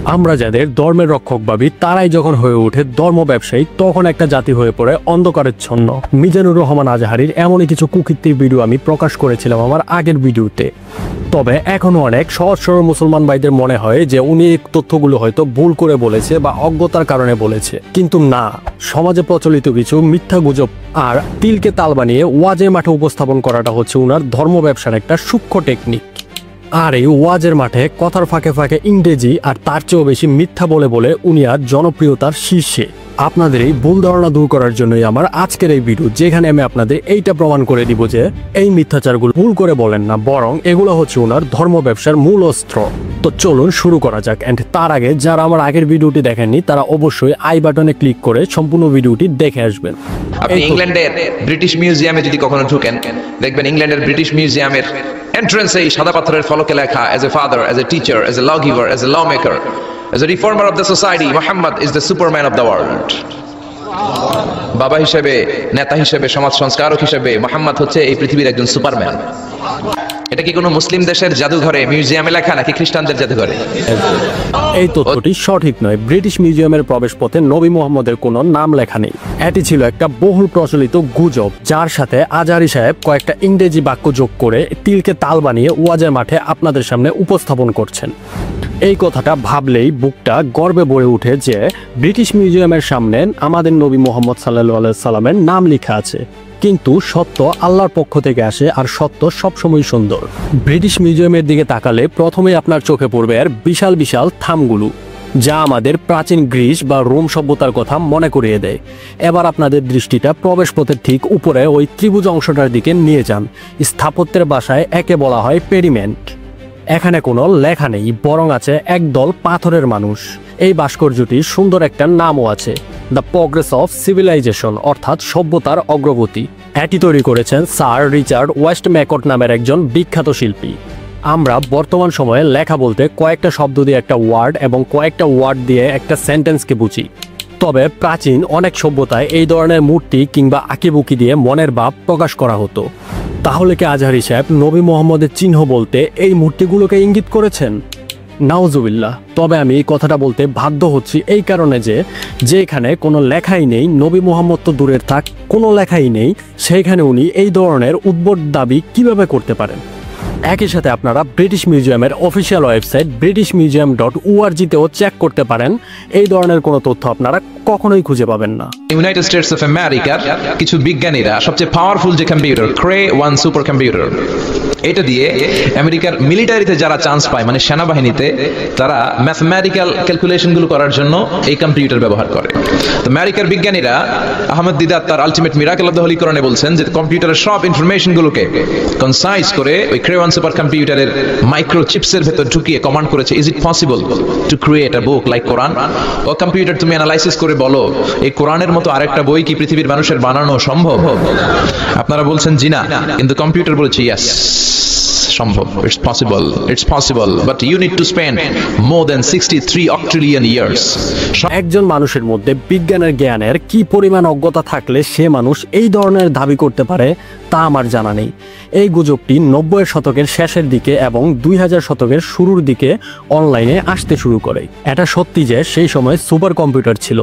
আমরা যাদের ধর্মের রক্ষক ভাবি তারাই যখন হয়ে ওঠে ধর্ম ব্যবসায়ী, তখন একটা জাতি হয়ে পড়ে অন্ধকারেচ্ছন্ন। মিজানুর রহমান আজহারীর এমনই কিছু কুকীর্তির ভিডিও আমি প্রকাশ করেছিলাম আমার আগের ভিডিওতে। তবে এখনো অনেক সহজ সরল মুসলমান ভাইদের মনে হয় যে উনি এই তথ্যগুলো হয়তো ভুল করে বলেছে বা অজ্ঞতার কারণে বলেছে, কিন্তু না, সমাজে প্রচলিত কিছু মিথ্যা গুজব আর তিলকে তাল বানিয়ে ওয়াজের মাঠে উপস্থাপন করাটা হচ্ছে উনার ধর্ম ব্যবসার একটা সূক্ষ্ম টেকনিক। আর এই ওয়াজের মাঠে কথার ফাঁকে ফাঁকে ইংরেজি আর তার চেয়েও বেশি মিথ্যা বলে বলে উনি আর জনপ্রিয়তার শীর্ষে। আপনাদের এই ভুল ধারণা দূর করার জন্যই আমার আজকের এই ভিডিও, যেখানে আমি আপনাদের এইটা প্রমাণ করে দিব যে এই মিথ্যাচারগুলো ভুল করে বলেন না, বরং এগুলো হচ্ছে ওনার ধর্ম ব্যবসার মূল অস্ত্র। তো চলুন শুরু করা যাক। এন্ড তার আগে যারা আমার আগের ভিডিওটি দেখেননি তারা অবশ্যই আই বাটনে ক্লিক করে সম্পূর্ণ ভিডিওটি দেখে আসবেন। আপনি ইংল্যান্ডের ব্রিটিশ মিউজিয়ামে যদি কখনো ঢুকেন, দেখবেন ইংল্যান্ডের ব্রিটিশ মিউজিয়ামের এন্ট্রান্সে এই সাদা পাথরের ফলকে লেখা, as a father, as a teacher, as a lawgiver, as a lawmaker, as a reformer of the society, Muhammad is the superman of the world. বাবা হিসেবে, নেতা হিসেবে, সমাজ সংস্কারক হিসেবে মুহাম্মদ হচ্ছে এই পৃথিবীর একজন সুপারম্যান। এটা কি কোনো মুসলিম দেশের জাদুঘরে মিউজিয়ামে লেখা নাকি খ্রিস্টানদের জাদুঘরে? এই তথ্যটি সঠিক নয়। ব্রিটিশ মিউজিয়ামের প্রবেশ পথে নবী মুহাম্মদের কোনো নাম লেখা নেই। এটি ছিল একটা বহুল প্রচলিত গুজব, যার সাথে আজহারী সাহেব কয়েকটা ইংরেজি বাক্য যোগ করে তিলকে তাল বানিয়ে ওয়াজের মাঠে আপনাদের সামনে উপস্থাপন করছেন। এই কথাটা ভাবলেই বুকটা গর্বে ভরে ওঠে যে ব্রিটিশ মিউজিয়ামের সামনে আমাদের নবী মুহাম্মদ সাল্লাল্লাহু আলাইহি সাল্লামের নাম লেখা আছে। কিন্তু সত্য আল্লাহর পক্ষ থেকে আসে, আর সত্য সবসময় সুন্দর। ব্রিটিশ মিউজিয়ামের দিকে তাকালে প্রথমেই আপনার চোখে পড়বে এর বিশাল বিশাল থামগুলো, যা আমাদের প্রাচীন গ্রিস বা রোম সভ্যতার কথা মনে করিয়ে দেয়। এবার আপনাদের দৃষ্টিটা প্রবেশপথের ঠিক উপরে ওই ত্রিভুজ অংশটার দিকে নিয়ে যান। স্থাপত্যের ভাষায় একে বলা হয় পেডিমেন্ট। এখানে কোনো লেখা নেই, বরং আছে একদল পাথরের মানুষ। এই ভাস্কর্যটির সুন্দর একটা নামও আছে, দ্য প্রগ্রেস অফ সিভিলাইজেশন, অর্থাৎ সভ্যতার অগ্রগতি। এটি তৈরি করেছেন স্যার রিচার্ড ওয়েস্টম্যাকট নামের একজন বিখ্যাত শিল্পী। আমরা বর্তমান সময়ে লেখা বলতে কয়েকটা শব্দ দিয়ে একটা ওয়ার্ড এবং কয়েকটা ওয়ার্ড দিয়ে একটা সেন্টেন্সকে বুঝি। তবে প্রাচীন অনেক সভ্যতায় এই ধরনের মূর্তি কিংবা আঁকিবুকি দিয়ে মনের ভাব প্রকাশ করা হতো। তাহলে কি আজহারী সাহেব নবী মুহাম্মদের চিহ্ন বলতে এই মূর্তিগুলোকে ইঙ্গিত করেছেন? নাউজুবিল্লাহ। তবে আমি এই কথাটা বলতে বাধ্য হচ্ছি এই কারণে যে যেখানে কোনো লেখাই নেই, নবী মুহাম্মদ তো দূরের থাক, কোনো লেখাই নেই, সেইখানে উনি এই ধরনের উদ্ভট দাবি কিভাবে করতে পারেন? একই সাথে আপনারা ব্রিটিশ মিউজিয়ামের অফিসিয়াল ওয়েবসাইট britishmuseum.org-তেও চেক করতে পারেন। এই ধরনের কোনো তথ্য আপনারা কখনোই খুঁজে পাবেন না। ইউনাইটেড স্টেটস অফ আমেরিকার কিছু বিজ্ঞানীরা সবচেয়ে পাওয়ারফুল যে কম্পিউটার ক্রে 1 সুপার কম্পিউটার, এটা দিয়ে আমেরিকার মিলিটারিতে যারা চান্স পায়, মানে সেনাবাহিনীতে, তারা ম্যাথমেটিক্যাল ক্যালকুলেশনগুলো করার জন্য এই কম্পিউটার ব্যবহার করে। তো আমেরিকার বিজ্ঞানীরা, আহমদ দিদাত তার ultimate miracle of the Holi কোরআনে বলছেন যে কম্পিউটারের সব ইনফরমেশনগুলোকে কনসাইজ করে ওই ক্রে 1 সুপার কম্পিউটারের মাইক্রো চিপসের ভেতর ঢুকিয়ে কমান্ড করেছে, is it possible to create a book like Quran? ও কম্পিউটার, তুমি অ্যানালাইসিস করে বলো এই কোরআনের মতো আরেকটা বই কি পৃথিবীর মানুষের বানানো সম্ভব? আপনারা বলছেন জি না, কিন্তু কম্পিউটার বলছে ইয়েস, সম্ভব, it's possible, but you need to spend more than 63 octillion years. একজন মানুষের মধ্যে বিজ্ঞানের জ্ঞানের কি পরিমাণ অজ্ঞতা থাকলে সে মানুষ এই ধরনের দাবি করতে পারে তা আমার জানা নেই। এই গুজবটি 90-এর শতকের শেষের দিকে এবং 2000 শতকের শুরুর দিকে অনলাইনে আসতে শুরু করে। এটা সত্যি যে সেই সময় সুপার কম্পিউটার ছিল,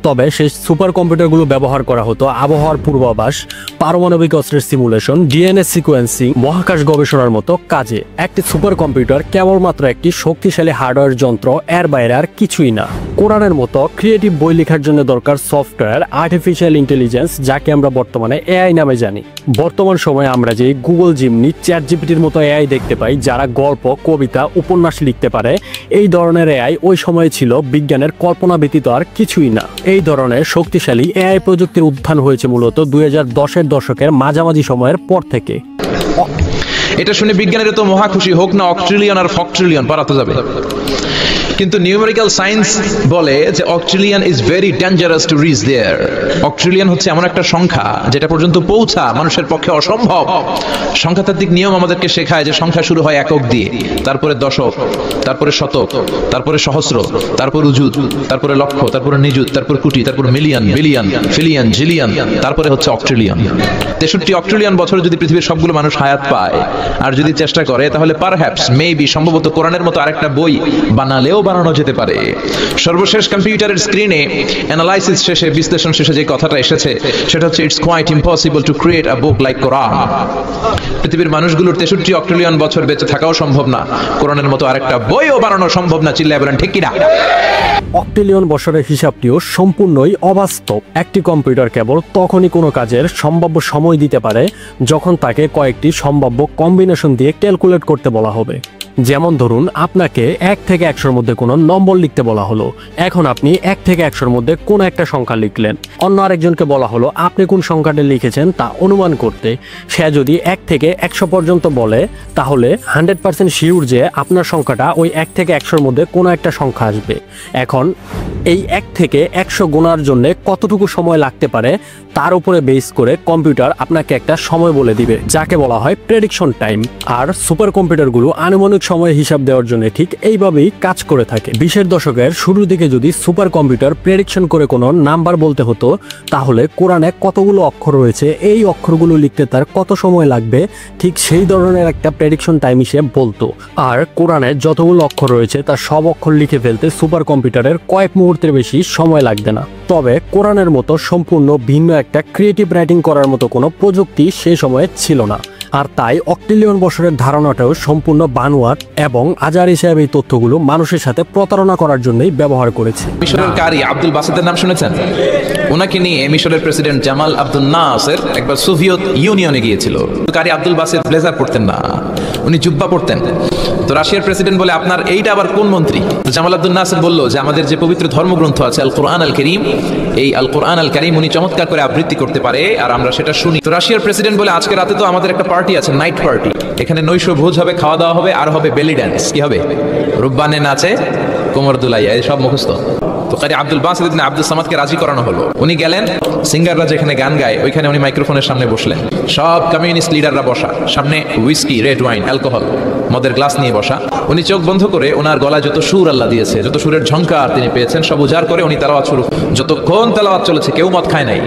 তবে সেই সুপার কম্পিউটারগুলো ব্যবহার করা হতো আবহাওয়ার পূর্বাভাস, পারমাণবিক অস্ত্রের সিমুলেশন, ডিএনএ সিকোয়েন্সিং, মহাকাশ গবেষণার মতো কাজে। একটি সুপার কম্পিউটার কেবলমাত্র একটি শক্তিশালী হার্ডওয়্যার যন্ত্র, এর বাইরে আর কিছুই না। কোরআনের মতো ক্রিয়েটিভ বই লেখার জন্য দরকার সফটওয়্যার, আর্টিফিশিয়াল ইন্টেলিজেন্স, যাকে আমরা বর্তমানে এআই নামে জানি। বর্তমান সময়ে আমরা যে গুগল জিমনি, চ্যাট জিপিটির মতো এআই দেখতে পাই, যারা গল্প, কবিতা, উপন্যাস লিখতে পারে, এই ধরনের এআই ওই সময়ে ছিল বিজ্ঞানের কল্পনা ব্যতীত আর কিছুই না। এই ধরনের শক্তিশালী এআই প্রযুক্তির উত্থান হয়েছে মূলত 2010-এর দশকের মাঝামাঝি সময়ের পর থেকে। এটা শুনে বিজ্ঞানীরা তো মহা খুশি, হোক না অক্ট্রিলিয়ন আর ফক্ট্রিলিয়ন, পারাতে যাবে। কিন্তু নিউমেরিক্যাল সায়েন্স বলে যে octillion is very dangerous to reach there. Octillion হচ্ছে এমন একটা সংখ্যা যেটা পর্যন্ত পৌঁছা মানুষের পক্ষে অসম্ভব। সংখ্যাতাত্ত্বিক নিয়ম আমাদেরকে শেখায় যে সংখ্যা শুরু হয় একক দিয়ে, তারপরে দশক, তারপরে শতক, তারপরে সহস্র, তারপর উজুত, তারপরে লক্ষ, তারপরে নিযুত, তারপর কোটি, তারপর মিলিয়ন, বিলিয়ন, ফিলিয়ন, জিলিয়ন, তারপরে হচ্ছে অক্ট্রিলিয়ন। 63 অক্ট্রিলিয়ন বছর যদি পৃথিবীর সবগুলো মানুষ হায়াত পায় আর যদি চেষ্টা করে, তাহলে পারহ্যাপস, মেবি, সম্ভবত কোরআনের মতো আরেকটা বই বানালেও বানানো যেতে পারে। সর্বশেষ কম্পিউটারের স্ক্রিনে অ্যানালাইসিস শেষে, বিশ্লেষণ শেষে যে কথাটা এসেছে সেটা হচ্ছে it's quite impossible to create a book like Quran. পৃথিবীর মানুষগুলোর 63 অক্ট্রিলিয়ন বছর বেঁচে থাকাও সম্ভব না, কোরআনের মতো আরেকটা বইও বানানো সম্ভব না। চিল্লায় বলেন ঠিক কিনা? অক্টিলিয়ন বছরের হিসাবটিও সম্পূর্ণই অবাস্তব। একটি কম্পিউটার কেবল তখনই কোনো কাজের সম্ভাব্য সময় দিতে পারে যখন তাকে কয়েকটি সম্ভাব্য কম্বিনেশন দিয়ে ক্যালকুলেট করতে বলা হবে। যেমন ধরুন, আপনাকে 1 থেকে 100-র মধ্যে কোনো নম্বর লিখতে বলা হলো। এখন আপনি 1 থেকে 100-র মধ্যে কোনো একটা সংখ্যা লিখলেন। অন্য আরেকজনকে বলা হলো আপনি কোন সংখ্যাটা লিখেছেন তা অনুমান করতে। সে যদি 1 থেকে 100 পর্যন্ত বলে, তাহলে 100% শিওর যে আপনার সংখ্যাটা ওই 1 থেকে 100-র মধ্যে কোনো একটা সংখ্যা আসবে। এখন এই 1 থেকে 100 গোনার জন্য কতটুকু সময় লাগতে পারে তার উপরে বেস করে কম্পিউটার আপনাকে একটা সময় বলে দিবে, যাকে বলা হয় প্রেডিকশন টাইম। আর সুপার কম্পিউটারগুলো আনুমানিক সময় হিসাব দেওয়ার জন্য ঠিক এইভাবেই কাজ করে থাকে। 20-এর দশকের শুরুর দিকে যদি সুপার কম্পিউটার প্রেডিকশন করে কোনো নাম্বার বলতে হতো, তাহলে কোরআনে কতগুলো অক্ষর রয়েছে, এই অক্ষরগুলো লিখতে তার কত সময় লাগবে, ঠিক সেই ধরনের একটা প্রেডিকশন টাইম হিসেবে বলতো। আর কোরআনে যতগুলো অক্ষর রয়েছে তার সব অক্ষর লিখে ফেলতে সুপার কম্পিউটারের কয়েক মুহূর্তের বেশি সময় লাগবে না। তবে কোরআনের মতো সম্পূর্ণ ভিন্ন একটা ক্রিয়েটিভ রাইটিং করার মতো কোনো প্রযুক্তি সেই সময়ে ছিল না। আর তাই অক্টিলিয়ন বছরের ধারণাটাও সম্পূর্ণ বানোয়াট এবং আজারি সাহেব এই তথ্যগুলো মানুষের সাথে প্রতারণা করার জন্যই ব্যবহার করেছে। মিশরের কারি আব্দুল বাসিতের নাম শুনেছেন? ওনাকে নিয়ে মিশরের প্রেসিডেন্ট জামাল আব্দুল নাসের একবার সোভিয়েত ইউনিয়নে গিয়েছিল। কারি আব্দুল বাসিত ব্লেজার পরতেন না, উনি জুব্বা পরতেন। তো রাশিয়ার প্রেসিডেন্ট বলে, আপনার এইটা আবার কোন মন্ত্রী? জামাল আব্দুল নাসের বলল যে আমাদের যে পবিত্র ধর্মগ্রন্থ আছে আল কোরআন আল করিম, এই আল কোরআন আল করিম উনি চমৎকার করে আবৃত্তি করতে পারে আর আমরা সেটা শুনি। তো রাশিয়ার প্রেসিডেন্ট বলে, আজকে রাতে তো আমাদের একটা পার্টি আছে, নাইট পার্টি, এখানে নৈশ ভোজ হবে, খাওয়া দাওয়া হবে, আর হবে বেলি ড্যান্স। কি হবে? রুব্বানে নাচে, কোমর দুলাইয়া, এই সব মুখস্থ। তো কারি আব্দুল বাসিত ইবনে আব্দুস সামাদকে রাজি করানো হলো। উনি গেলেন, সিঙ্গাররা যেখানে গান গায় ওইখানে উনি মাইক্রোফোনের সামনে বসলেন। সব কমিউনিস্ট লিডাররা বসা, সামনে হুইস্কি, রেড ওয়াইন, অ্যালকোহল, মদের গ্লাস নিয়ে বসা। উনি চোখ বন্ধ করে ওনার গলায় যত সুর আল্লাহ দিয়েছে, যত সুরের ঝংকার তিনি পেয়েছেন সব উজাড় করে উনি তেলাওয়াত শুরু। যতক্ষণ তেলাওয়াত চলেছে কেউ মদ খায় নাই,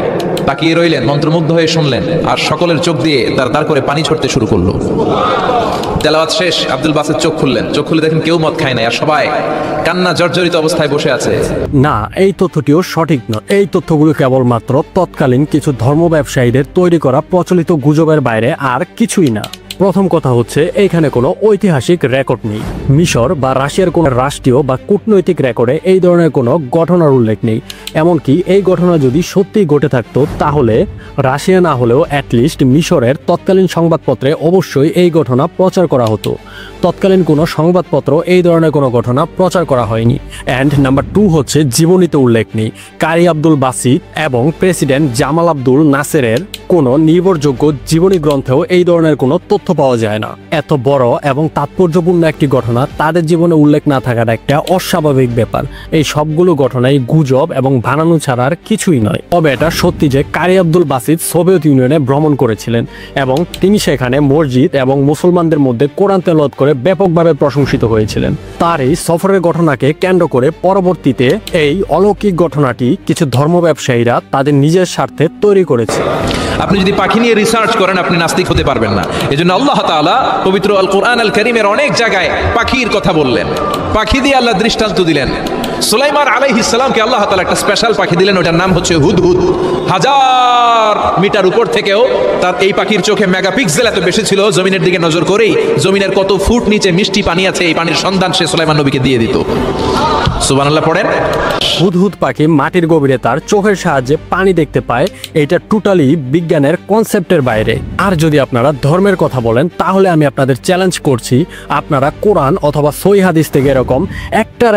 তাকিয়ে রইলেন, মন্ত্রমুগ্ধ হয়ে শুনলেন, আর সকলের চোখ দিয়ে দাঁড় করে পানি ছড়তে শুরু করলো। তেলাওয়াত শেষ, আব্দুল বাসিত চোখ খুললেন, চোখ খুলে দেখেন কেউ মদ খায় নাই, আর সবাই কান্না জর্জরিত অবস্থায় বসে আছে। না, এই তথ্যটিও সঠিক নয়। এই তথ্যগুলো কেবলমাত্র তৎকালীন কিছু ধর্ম ব্যবসায়ীদের তৈরি করা প্রচলিত গুজবের বাইরে আর কিছুই না। প্রথম কথা হচ্ছে, এইখানে কোনো ঐতিহাসিক রেকর্ড নেই। মিশর বা রাশিয়ার কোনো রাষ্ট্রীয় বা কূটনৈতিক রেকর্ডে এই ধরনের কোনো ঘটনার উল্লেখ নেই। এমনকি এই ঘটনা যদি সত্যিই ঘটে থাকতো, তাহলে রাশিয়া না হলেও অ্যাটলিস্ট মিশরের তৎকালীন সংবাদপত্রে অবশ্যই এই ঘটনা প্রচার করা হতো। তৎকালীন কোনো সংবাদপত্র এই ধরনের কোনো ঘটনা প্রচার করা হয়নি। অ্যান্ড নাম্বার 2 হচ্ছে, জীবনীতে উল্লেখ নেই। কারি আব্দুল বাসিত এবং প্রেসিডেন্ট জামাল আব্দুল নাসেরের কোনো নির্ভরযোগ্য জীবনী গ্রন্থেও এই ধরনের কোনো তথ্য পাওয়া যায় না। এত বড় এবং তাৎপর্যপূর্ণ একটি ঘটনা তাদের জীবনে উল্লেখ না থাকার একটা অস্বাভাবিক ব্যাপার। এই সবগুলো ঘটনাই গুজব এবং বানানো ছাড়ার কিছুই নয়। তবে এটা সত্যি যে কারি আব্দুল বাসিত সোভিয়েত ইউনিয়নে ভ্রমণ করেছিলেন এবং তিনি সেখানে মসজিদ এবং মুসলমানদের মধ্যে কোরআন তেলাওয়াত করে ব্যাপকভাবে প্রশংসিত হয়েছিলেন। তার এই সফরের ঘটনাকে কেন্দ্র করে পরবর্তীতে এই অলৌকিক ঘটনাটি কিছু ধর্ম ব্যবসায়ীরা তাদের নিজের স্বার্থে তৈরি করেছে। আপনি যদি পাখি নিয়ে রিসার্চ করেন আপনি নাস্তিক হতে পারবেন না। এজন্য আল্লাহ তাআলা পবিত্র আল কোরআন আল কারীমের অনেক জায়গায় পাখির কথা বললেন, পাখি দিয়ে আল্লাহ দৃষ্টান্ত দিলেন। সুলাইমান আলাইহিস সালামকে আল্লাহ তাআলা একটা স্পেশাল পাখি দিলেন, ওটার নাম হচ্ছে হুদহুদ। 1000 মিটার উপর থেকেও তার এই পাখির চোখে মেগাপিক্সেল এত বেশি ছিল, জমিনের দিকে নজর করেই জমিনের কত ফুট নিচে মিষ্টি পানি আছে এই পানির সন্ধান সে সুলাইমান নবীকে দিয়ে দিত। সুবহানাল্লাহ পড়েন। হুদহুদ পাখি মাটির গভীরে তার চোখের সাহায্যে পানি দেখতে পায়, এটা টোটালি বিজ্ঞানের কনসেপ্টের বাইরে। আর যদি আপনারা ধর্মের কথা বলেন, তাহলে আমি আপনাদের চ্যালেঞ্জ করছি, আপনারা কোরআন অথবা সহিহ হাদিস থেকে এরকম একটা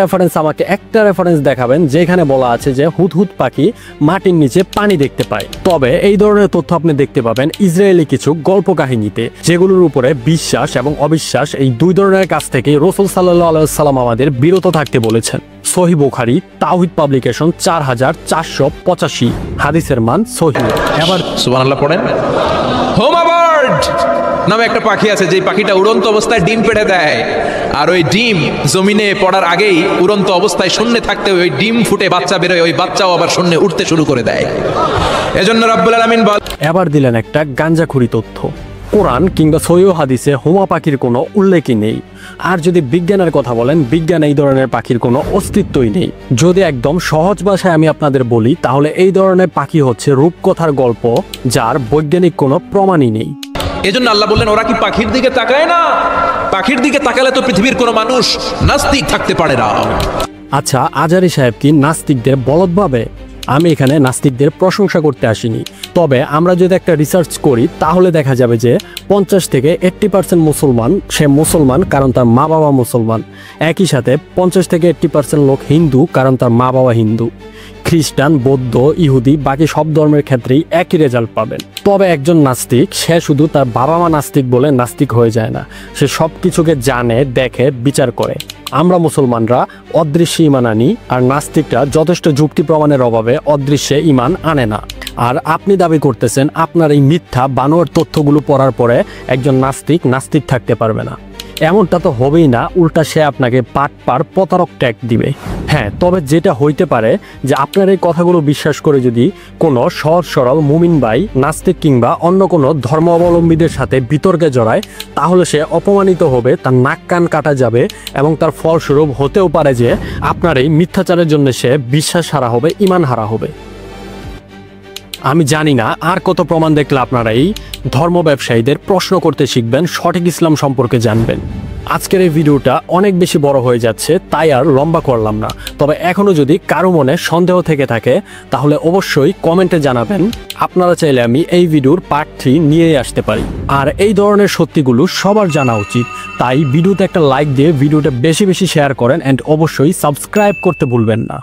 রেফারেন্স দেখাবেন যেখানে বলা আছে যে হুদহুদ পাখি মাটির নিচে পানি দেখতে পায়। তবে এই ধরনের তথ্য আপনি দেখতে পাবেন ইসরায়েলি কিছু গল্প কাহিনীতে, যেগুলোর উপরে বিশ্বাস এবং অবিশ্বাস এই দুই ধরনের কাছ থেকে রাসূল সাল্লাল্লাহু আলাইহি ওয়াসাল্লাম আমাদের বিরত থাকতে বলেছেন। সহিহ বুখারী, তাওহীদ পাবলিকেশন 4485, হাদিসের মান সহিহ। এবার সুবহানাল্লাহ পড়েন। হোমাবার্ড নামে একটা পাখি আছে, যে পাখিটা উড়ন্ত অবস্থায় ডিম পেড়ে দেয়, আর ওই ডিম জমিনে পড়ার আগেই উড়ন্ত অবস্থায় শূন্যে থাকতে ওই ডিম ফুটে বাচ্চা বেরোয়, ওই বাচ্চাও আবার শূন্যে উঠতে শুরু করে দেয়। এজন্য রাব্বুল আলামিন এবার দিলেন একটা গাঞ্জাখুরি তথ্য। কোরআন কিংবা সহিহ হাদিসে হুমা পাখির কোনো উল্লেখই নেই। আর যদি বিজ্ঞানের কথা বলেন, বিজ্ঞান এই ধরনের পাখির কোনো অস্তিত্বই নেই। যদি একদম সহজ ভাষায় আমি আপনাদের বলি, তাহলে এই ধরনের পাখি হচ্ছে রূপকথার গল্প, যার বৈজ্ঞানিক কোনো প্রমাণই নেই। এজন্য আল্লাহ বললেন, ওরা কি পাখির দিকে তাকায় না? পাখির দিকে তাকালে তো পৃথিবীর কোনো মানুষ নাস্তিক থাকতে পারে না। আচ্ছা, আজারি সাহেব কি নাস্তিকদের বলদ ভাবে? আমি এখানে নাস্তিকদের প্রশংসা করতে আসিনি, তবে আমরা যদি একটা রিসার্চ করি তাহলে দেখা যাবে যে 50 থেকে 80% মুসলমান, সে মুসলমান কারণ তার মা বাবা মুসলমান। একই সাথে 50 থেকে 80% লোক হিন্দু কারণ তার মা বাবা হিন্দু। খ্রিস্টান, বৌদ্ধ, ইহুদি, বাকি সব ধর্মের ক্ষেত্রেই একই রেজাল্ট পাবেন। তবে একজন নাস্তিক, সে শুধু তার বাবা মা নাস্তিক বলে নাস্তিক হয়ে যায় না, সে সব কিছুকে জানে, দেখে, বিচার করে। আমরা মুসলমানরা অদৃশ্যে ইমান আনি, আর নাস্তিকরা যথেষ্ট যুক্তি প্রমাণের অভাবে অদৃশ্যে ইমান আনে না। আর আপনি দাবি করতেছেন আপনার এই মিথ্যা বানোয়ার তথ্যগুলো পড়ার পরে একজন নাস্তিক নাস্তিক থাকতে পারবে না। এমনটা তো হবেই না, উল্টা সে আপনাকে পাটপার প্রতারক ট্যাগ দিবে। হ্যাঁ, তবে যেটা হইতে পারে যে আপনার এই কথাগুলো বিশ্বাস করে যদি কোনো সহজ সরল মুমিন ভাই নাস্তিক কিংবা অন্য কোনো ধর্মাবলম্বীদের সাথে বিতর্কে জড়ায়, তাহলে সে অপমানিত হবে, তার নাক কান কাটা যাবে, এবং তার ফলস্বরূপ হতেও পারে যে আপনার এই মিথ্যাচারের জন্য সে বিশ্বাস হারা হবে, ইমান হারা হবে। আমি জানি না আর কত প্রমাণ দেখলে আপনারা এই ধর্ম ব্যবসায়ীদের প্রশ্ন করতে শিখবেন, সঠিক ইসলাম সম্পর্কে জানবেন। আজকের এই ভিডিওটা অনেক বেশি বড় হয়ে যাচ্ছে, তাই আর লম্বা করলাম না। তবে এখনও যদি কারো মনে সন্দেহ থেকে থাকে তাহলে অবশ্যই কমেন্টে জানাবেন। আপনারা চাইলে আমি এই ভিডিওর পার্ট 3 নিয়ে আসতে পারি। আর এই ধরনের সত্যিগুলো সবার জানা উচিত, তাই ভিডিওতে একটা লাইক দিয়ে ভিডিওটা বেশি বেশি শেয়ার করেন, অ্যান্ড অবশ্যই সাবস্ক্রাইব করতে ভুলবেন না।